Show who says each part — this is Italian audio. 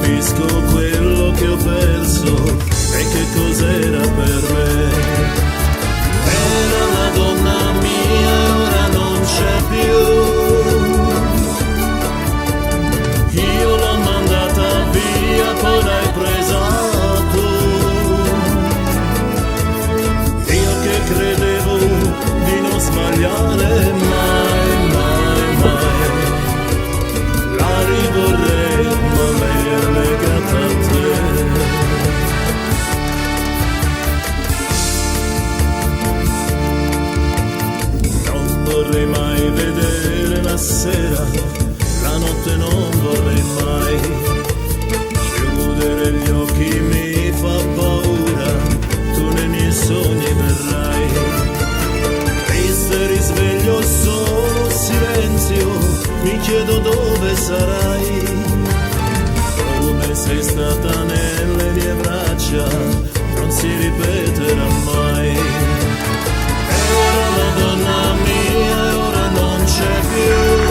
Speaker 1: capisco quello che ho perso e che cos'era per me. Era la donna mia e ora non c'è più. Io l'ho mandata via, poi l'hai presa tu. Io che credevo di non sbagliare mai, mai, mai. La rivorrei, ma lei è legata a te. Non vorrei mai vedere la sera, la notte non vorrei mai. Chiudere gli occhi mi fa paura, tu nei miei sogni verrai. Triste risveglio, solo silenzio, mi chiedo dove sarai. Come sei stata nelle mie braccia, non si ripeterà mai. Era la donna mia e ora non c'è più.